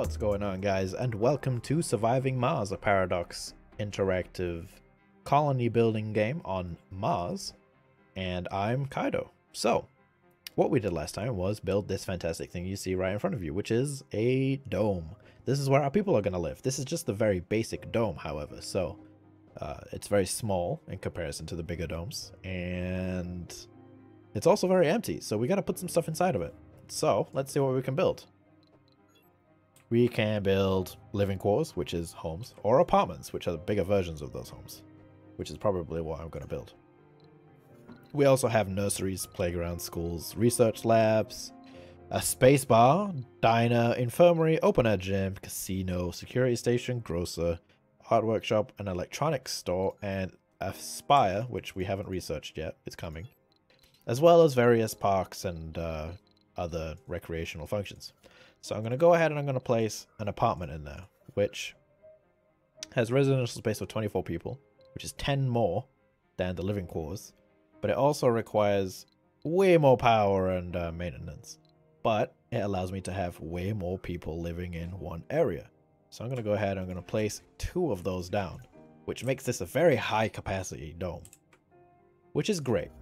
What's going on, guys, and welcome to Surviving Mars, a Paradox interactive colony building game on Mars, and I'm Kaido. So, what we did last time was build this fantastic thing you see right in front of you, which is a dome. This is where our people are going to live. This is just the very basic dome, however, so it's very small in comparison to the bigger domes, and it's also very empty, so we got to put some stuff inside of it. So, let's see what we can build. We can build living quarters, which is homes, or apartments, which are the bigger versions of those homes, which is probably what I'm going to build. We also have nurseries, playgrounds, schools, research labs, a space bar, diner, infirmary, open-air gym, casino, security station, grocer, art workshop, an electronics store, and a spire, which we haven't researched yet. It's coming. As well as various parks and other recreational functions. So I'm going to go ahead and I'm going to place an apartment in there, which has residential space of 24 people, which is 10 more than the living quarters, but it also requires way more power and maintenance. But it allows me to have way more people living in one area. So I'm going to go ahead and I'm going to place 2 of those down, which makes this a very high capacity dome, which is great.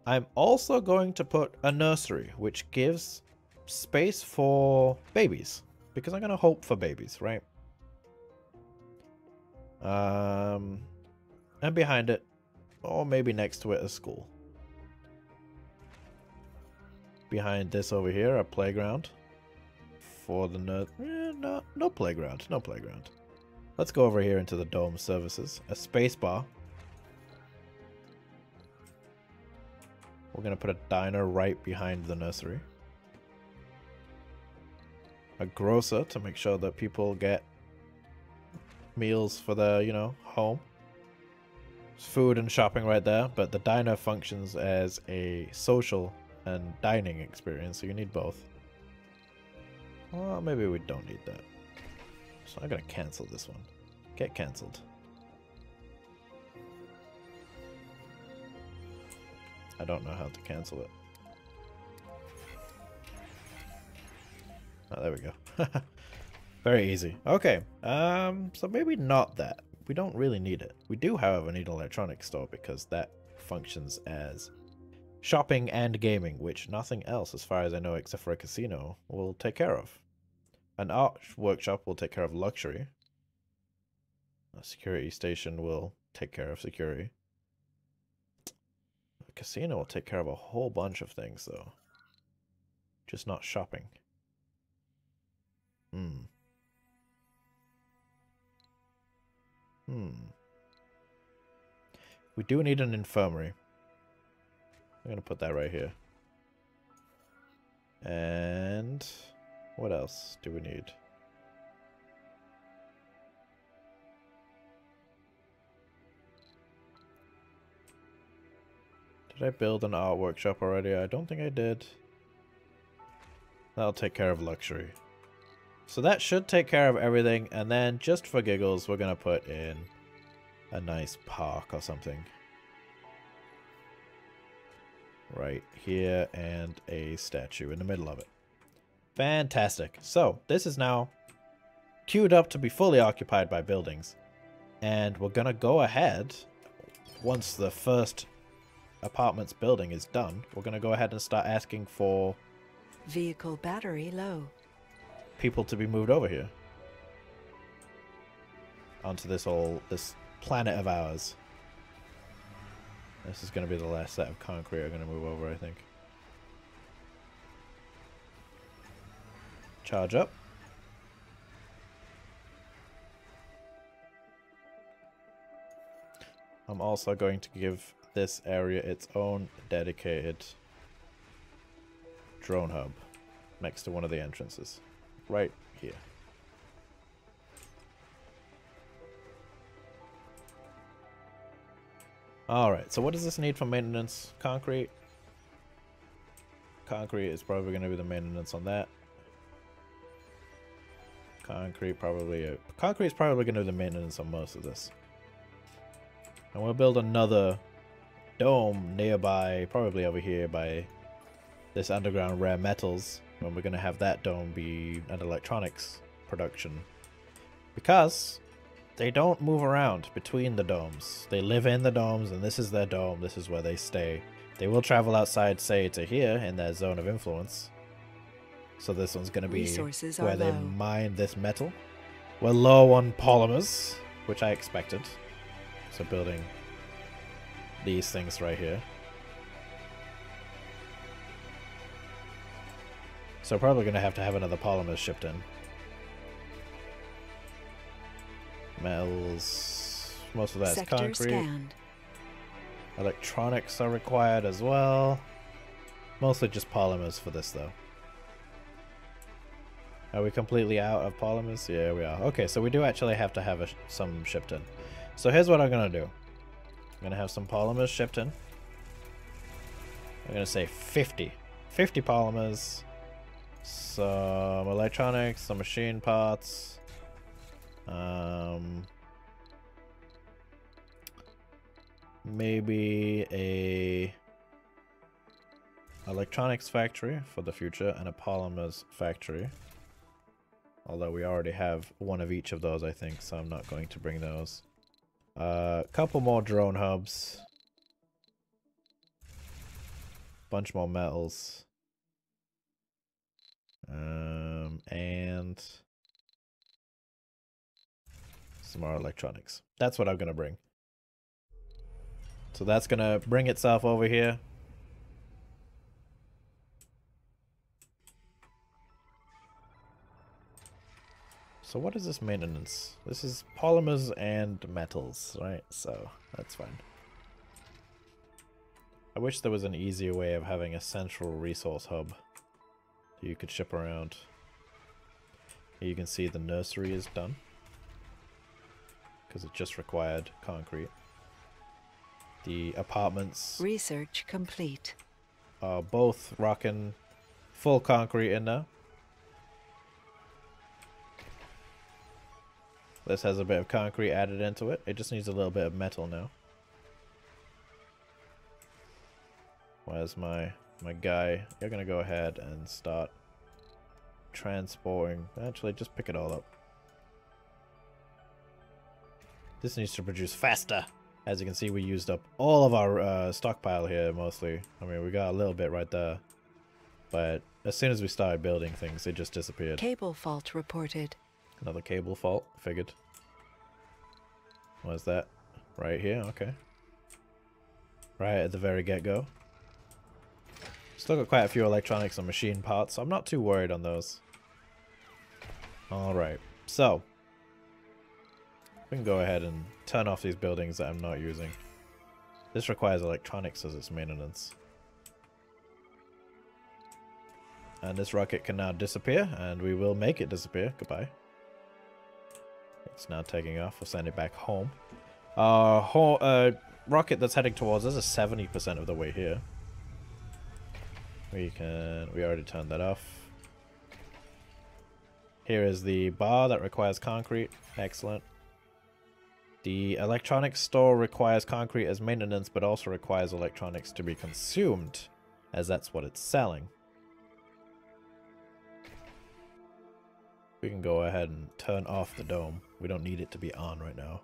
I'm also going to put a nursery, which gives space for babies, because I'm gonna hope for babies, right? And behind it, or maybe next to it, a school. Behind this over here, a playground for the no playground. Let's go over here into the dome services. A space bar. We're gonna put a diner right behind the nursery. A grocer to make sure that people get meals for their, home. There's food and shopping right there, but the diner functions as a social and dining experience, so you need both. Well, maybe we don't need that. So I'm gonna cancel this one. Get cancelled. I don't know how to cancel it. Oh, there we go. Very easy. Okay, so maybe not that. We don't really need it. We do, however, need an electronics store because that functions as shopping and gaming, which nothing else, as far as I know, except for a casino, will take care of. An art workshop will take care of luxury. A security station will take care of security. A casino will take care of a whole bunch of things, though. Just not shopping. We do need an infirmary. I'm gonna put that right here. And what else do we need? Did I build an art workshop already? I don't think I did. That'll take care of luxury. So that should take care of everything, and then just for giggles, we're gonna put in a nice park or something. Right here, and a statue in the middle of it. Fantastic. So, this is now queued up to be fully occupied by buildings. And we're gonna go ahead, once the first apartment's building is done, we're gonna go ahead and start asking for vehicle battery low. People to be moved over here onto this planet of ours. This is going to be the last set of concrete I'm going to move over, I think. Charge up. I'm also going to give this area its own dedicated drone hub next to one of the entrances. Right here. Alright, so what does this need for maintenance? Concrete. Concrete is probably going to be the maintenance on that. Concrete is probably going to be the maintenance on most of this. And we'll build another dome nearby, probably over here by this underground rare metals when we're going to have that dome be an electronics production. Because they don't move around between the domes. They live in the domes, and this is their dome. This is where they stay. They will travel outside, say, to here in their zone of influence. So this one's going to be where they mine this metal. We're low on polymers, which I expected. So building these things right here. So probably going to have another polymers shipped in. Metals, most of that's concrete. Scanned. Electronics are required as well. Mostly just polymers for this though. Are we completely out of polymers? Yeah, we are. Okay, so we do actually have to have some shipped in. So here's what I'm going to do. I'm going to have some polymers shipped in. I'm going to say 50. 50 polymers. Some electronics, some machine parts. Maybe a electronics factory for the future and a polymers factory. Although we already have one of each of those, I think, so I'm not going to bring those. Couple more drone hubs. Bunch more metals. And some more electronics. That's what I'm gonna bring. So that's gonna bring itself over here. So what is this maintenance? This is polymers and metals, right? So that's fine. I wish there was an easier way of having a central resource hub that you could ship around. Here you can see the nursery is done, because it just required concrete. The apartments Research complete. are both rocking full concrete in there. This has a bit of concrete added into it. It just needs a little bit of metal now. Where's my guy? You're gonna go ahead and start transporting. Actually, just pick it all up. This needs to produce faster. As you can see, we used up all of our stockpile here, mostly. I mean, we got a little bit right there. But as soon as we started building things, it just disappeared. Cable fault reported. Another cable fault, figured. What's that? Right here, okay. Right at the very get-go. Still got quite a few electronics and machine parts, so I'm not too worried on those. Alright, so we can go ahead and turn off these buildings that I'm not using. This requires electronics as its maintenance. And this rocket can now disappear, and we will make it disappear. Goodbye. It's now taking off. We'll send it back home. Rocket that's heading towards us is 70% of the way here. We already turned that off. Here is the bar that requires concrete. Excellent. The electronics store requires concrete as maintenance, but also requires electronics to be consumed, as that's what it's selling. We can go ahead and turn off the dome. We don't need it to be on right now.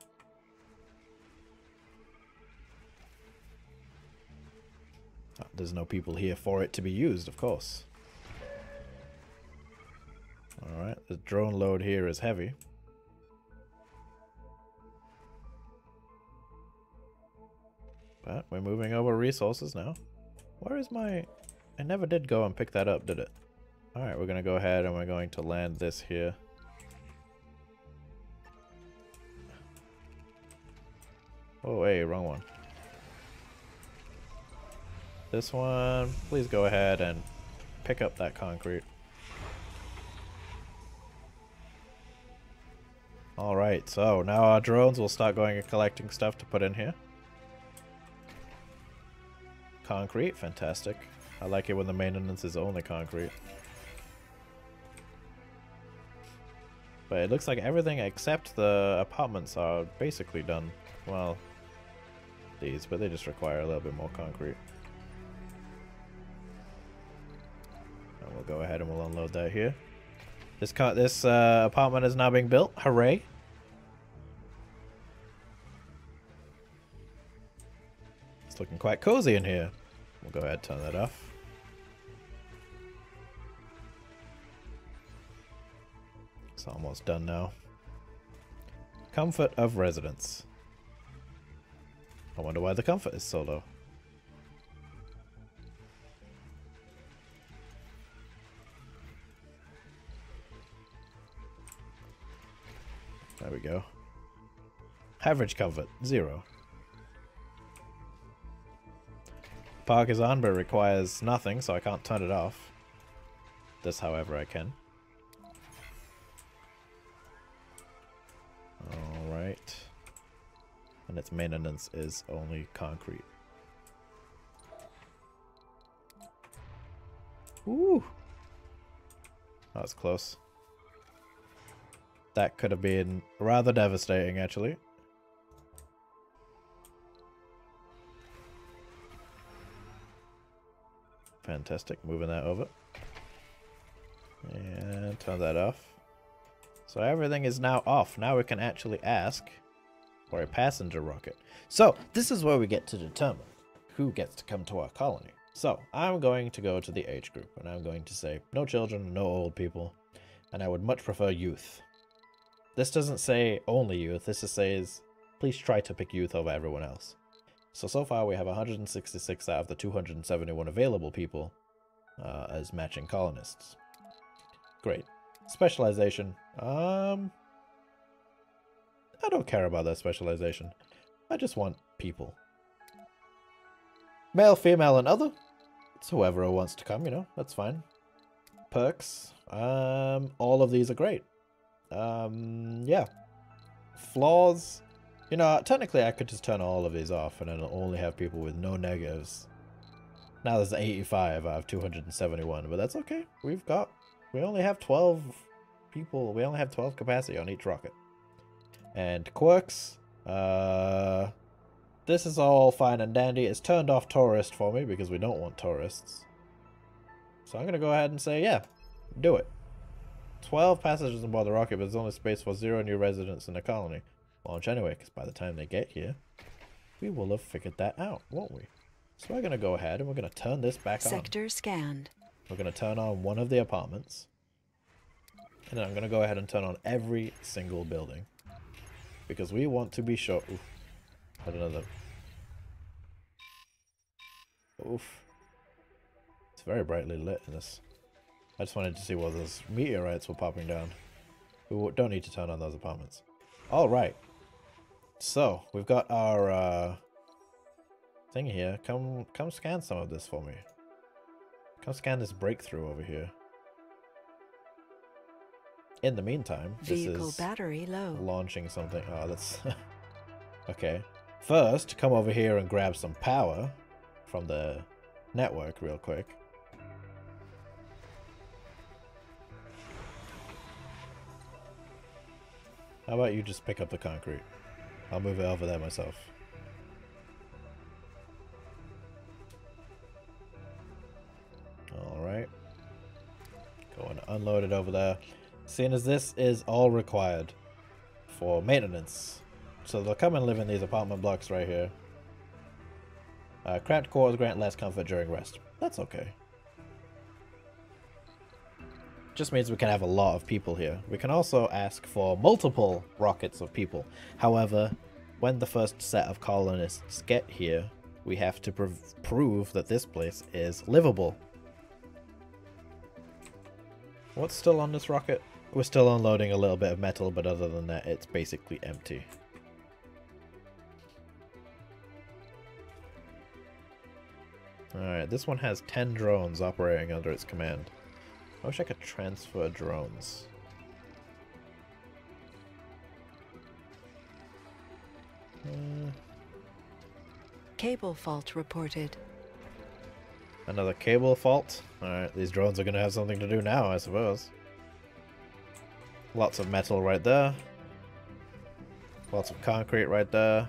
There's no people here for it to be used, of course. Alright, the drone load here is heavy. But we're moving over resources now. Where is my... I never did go and pick that up, did it? Alright, we're gonna go ahead and we're going to land this here. Oh, hey, wrong one. This one, please go ahead and pick up that concrete. Alright, so now our drones will start going and collecting stuff to put in here. Concrete, fantastic. I like it when the maintenance is only concrete. But it looks like everything except the apartments are basically done. Well, these, but they just require a little bit more concrete. And we'll go ahead and we'll unload that here. This apartment is now being built. Hooray! It's looking quite cozy in here. We'll go ahead and turn that off. It's almost done now. Comfort of residence. I wonder why the comfort is so low. There we go. Average comfort, 0. Park is on, but it requires nothing, so I can't turn it off. This, however, I can. Alright. And its maintenance is only concrete. Ooh! That was close. That could have been rather devastating, actually. Fantastic. Moving that over. And turn that off. So everything is now off. Now we can actually ask for a passenger rocket. So this is where we get to determine who gets to come to our colony. So I'm going to go to the age group and I'm going to say no children, no old people, and I would much prefer youth. This doesn't say only youth. This just says please try to pick youth over everyone else. So far we have 166 out of the 271 available people as matching colonists. Great. Specialization. I don't care about that specialization. I just want people. Male, female, and other. It's whoever wants to come, you know, that's fine. Perks. All of these are great. Yeah. Flaws. You know, technically I could just turn all of these off and then only have people with no negatives. Now there's 85 out of 271, but that's okay. We only have 12 people. We only have 12 capacity on each rocket. And quirks. This is all fine and dandy. It's turned off tourist for me because we don't want tourists. So I'm going to go ahead and say, yeah, do it. 12 passengers on board the rocket, but there's only space for 0 new residents in the colony. Launch anyway, because by the time they get here, we will have figured that out, won't we? So we're going to go ahead and we're going to turn this back on. Sector scanned. We're going to turn on one of the apartments. And then I'm going to go ahead and turn on every single building. Because we want to be sure... Oof. Had another... Oof. It's very brightly lit in this. I just wanted to see what those meteorites were popping down. We don't need to turn on those apartments. Alright. So, we've got our thing here. Come scan some of this for me. Come scan this breakthrough over here. In the meantime, Vehicle this is battery low. Launching something. Oh, that's... Okay. First, come over here and grab some power from the network real quick. How about you just pick up the concrete? I'll move it over there myself. Alright. Go and unload it over there. Seeing as this is all required for maintenance. So they'll come and live in these apartment blocks right here. Cramped quarters grant less comfort during rest. That's okay. Just means we can have a lot of people here. We can also ask for multiple rockets of people. However, when the first set of colonists get here, we have to prove that this place is livable. What's still on this rocket? We're still unloading a little bit of metal, but other than that, it's basically empty. Alright, this one has 10 drones operating under its command. I wish I could transfer drones. Cable fault reported. Another cable fault? Alright, these drones are going to have something to do now, I suppose. Lots of metal right there. Lots of concrete right there.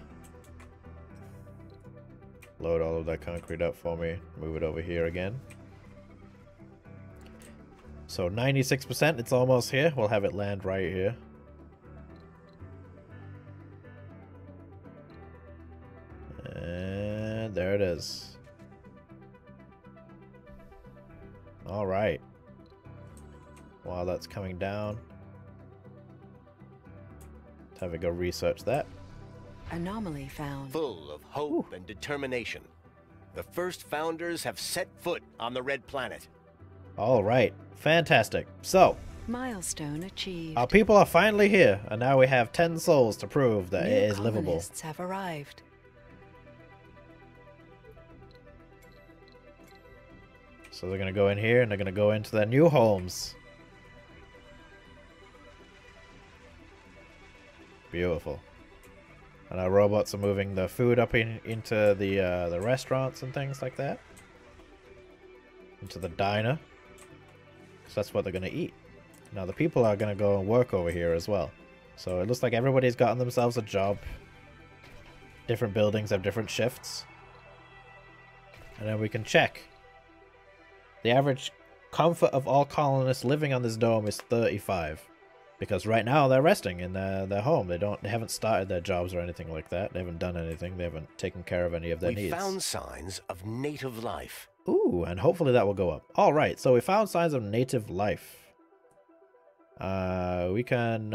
Load all of that concrete up for me. Move it over here again. So 96%, it's almost here. We'll have it land right here. And there it is. Alright. While that's coming down, let's have a go research that. Anomaly found. Full of hope and determination, the first founders have set foot on the Red Planet. Alright, fantastic. So, Milestone achieved. our people are finally here, and now we have 10 souls to prove that New it is livable. colonists have arrived. So they're gonna go in here, and they're gonna go into their new homes. Beautiful. And our robots are moving the food up into the restaurants and things like that. Into the diner. So that's what they're gonna eat. Now the people are gonna go and work over here as well. So it looks like everybody's gotten themselves a job. Different buildings have different shifts. And then we can check. The average comfort of all colonists living on this dome is 35. Because right now they're resting in their home. They haven't started their jobs or anything like that. They haven't done anything. They haven't taken care of any of their We needs. found signs of native life. Ooh, and hopefully that will go up. Alright, so we found signs of native life. We can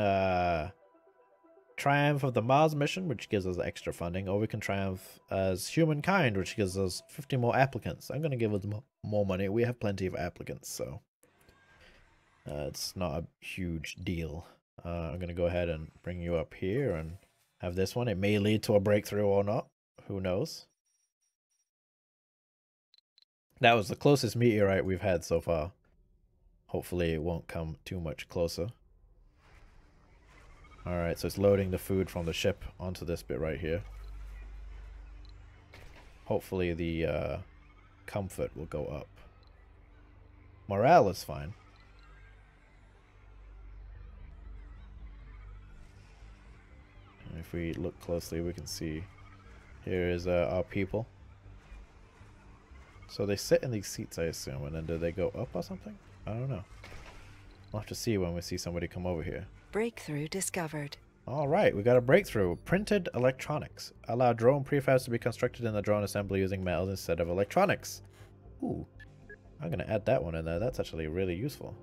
triumph of the Mars mission, which gives us extra funding, or we can triumph as humankind, which gives us 50 more applicants. I'm going to give us more money. We have plenty of applicants, so it's not a huge deal. I'm going to go ahead and bring you up here and have this one. It may lead to a breakthrough or not. Who knows? That was the closest meteorite we've had so far. Hopefully it won't come too much closer. Alright, so it's loading the food from the ship onto this bit right here. Hopefully the comfort will go up. Morale is fine. And if we look closely, we can see here is our people. So they sit in these seats, I assume, and then do they go up or something? I don't know. We'll have to see when we see somebody come over here. Breakthrough discovered. Alright, we got a breakthrough. Printed electronics. Allow drone prefabs to be constructed in the drone assembly using metals instead of electronics. Ooh. I'm going to add that one in there. That's actually really useful.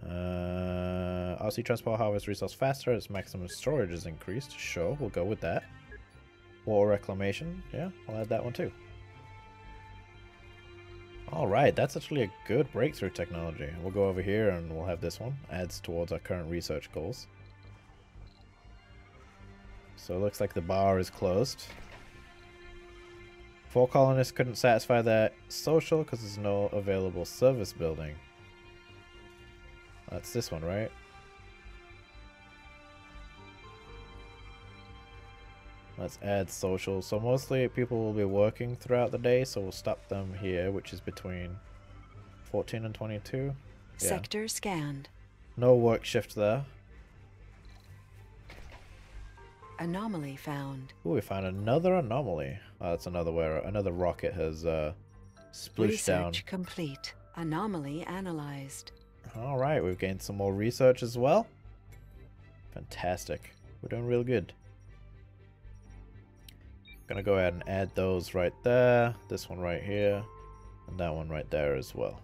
RC transport harvest resource faster. Its maximum storage is increased. Sure, we'll go with that. Water reclamation. Yeah, I'll add that one too. Alright, that's actually a good breakthrough technology. We'll go over here and we'll have this one. Adds towards our current research goals. So it looks like the bar is closed. 4 colonists couldn't satisfy their social because there's no available service building. That's this one, right? Let's add social. So mostly people will be working throughout the day, so we'll stop them here, which is between 14 and 22. Yeah. Sector scanned. No work shift there. Anomaly found. Ooh, we found another anomaly. Oh, that's another where another rocket has splooshed down. Research complete. Anomaly analyzed. Alright, we've gained some more research as well. Fantastic. We're doing real good. Gonna go ahead and add those right there. This one right here. And that one right there as well.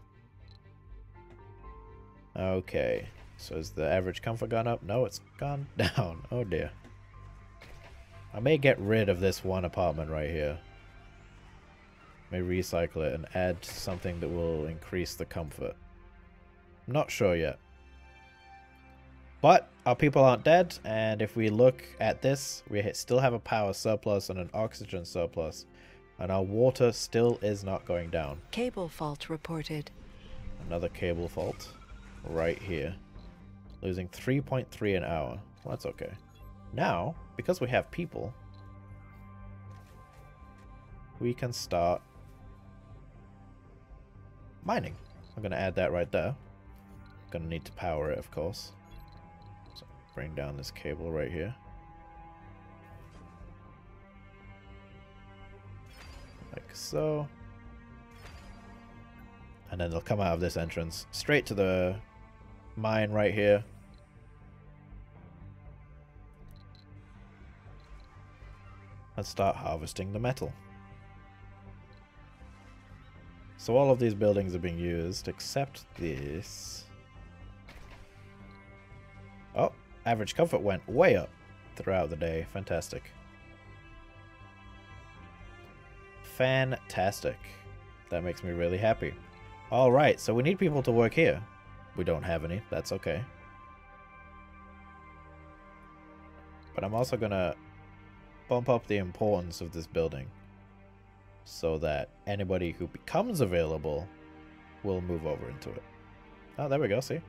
Okay. So has the average comfort gone up? No, it's gone down. Oh dear. I may get rid of this one apartment right here. May recycle it and add something that will increase the comfort. I'm not sure yet. But our people aren't dead, and if we look at this, we still have a power surplus and an oxygen surplus, and our water still is not going down. Cable fault reported. Another cable fault right here. Losing 3.3 an hour. Well, that's okay. Now, because we have people, we can start mining. I'm going to add that right there. Going to need to power it, of course. So bring down this cable right here. Like so. And then they'll come out of this entrance straight to the mine right here. And start harvesting the metal. So all of these buildings are being used, except this. Oh, average comfort went way up throughout the day. Fantastic. Fantastic. That makes me really happy. Alright, so we need people to work here. We don't have any, that's okay. But I'm also gonna bump up the importance of this building so that anybody who becomes available will move over into it. Oh, there we go, see?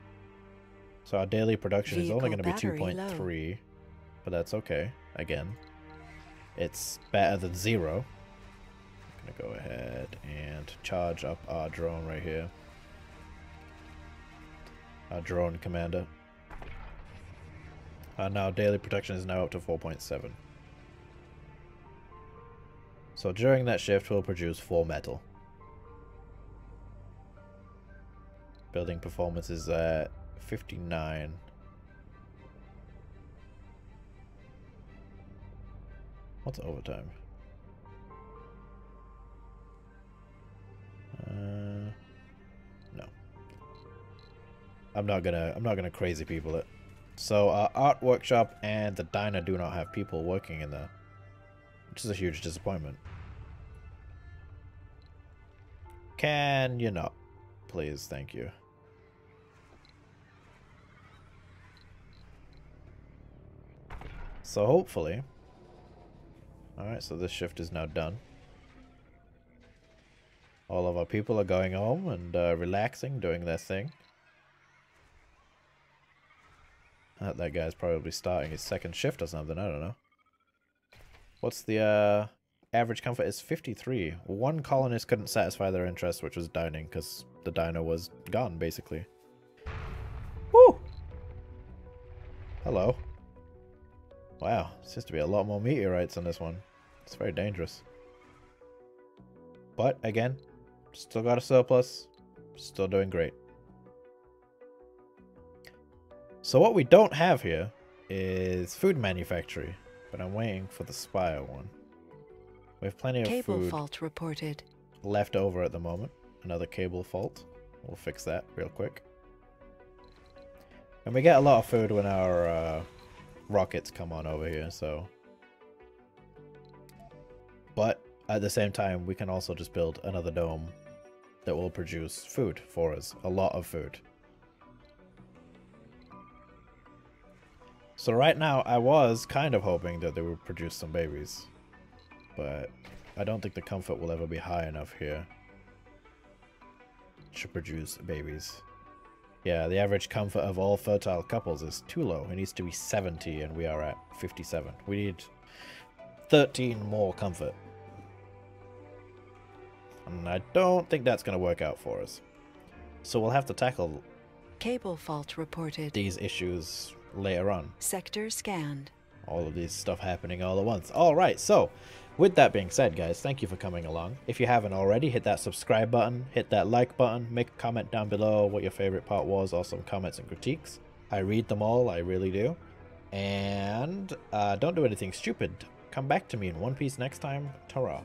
So our daily production is only going to be 2.3, but that's okay. Again, it's better than 0. I'm going to go ahead and charge up our drone right here. Our drone commander. Now daily production is now up to 4.7. So during that shift, we'll produce 4 metal. Building performance is at 59. What's overtime? No. I'm not gonna crazy people it. So our art workshop and the diner do not have people working in there, which is a huge disappointment. Can you not? Please, thank you. So hopefully... Alright, so this shift is now done. All of our people are going home and relaxing, doing their thing. That guy's probably starting his second shift or something, I don't know. What's the average comfort is 53. One colonist couldn't satisfy their interest, which was dining, because the diner was gone, basically. Woo! Hello. Wow, seems to be a lot more meteorites on this one. It's very dangerous. But, again, still got a surplus. Still doing great. So what we don't have here is food manufactory, but I'm waiting for the Spire one. We have plenty of Cable food fault reported. left over at the moment. Another cable fault. We'll fix that real quick. And we get a lot of food when our rockets come on over here, so... But at the same time, we can also just build another dome that will produce food for us. A lot of food. So right now, I was kind of hoping that they would produce some babies. But I don't think the comfort will ever be high enough here to produce babies. Yeah, the average comfort of all fertile couples is too low. It needs to be 70 and we are at 57. We need 13 more comfort. And I don't think that's going to work out for us. So we'll have to tackle Cable fault reported. these issues later on. Sector scanned. All of this stuff happening all at once. Alright, so with that being said, guys, thank you for coming along. If you haven't already, hit that subscribe button, hit that like button, make a comment down below what your favorite part was, or some comments and critiques. I read them all, I really do. And don't do anything stupid. Come back to me in One Piece next time. Ta-ra.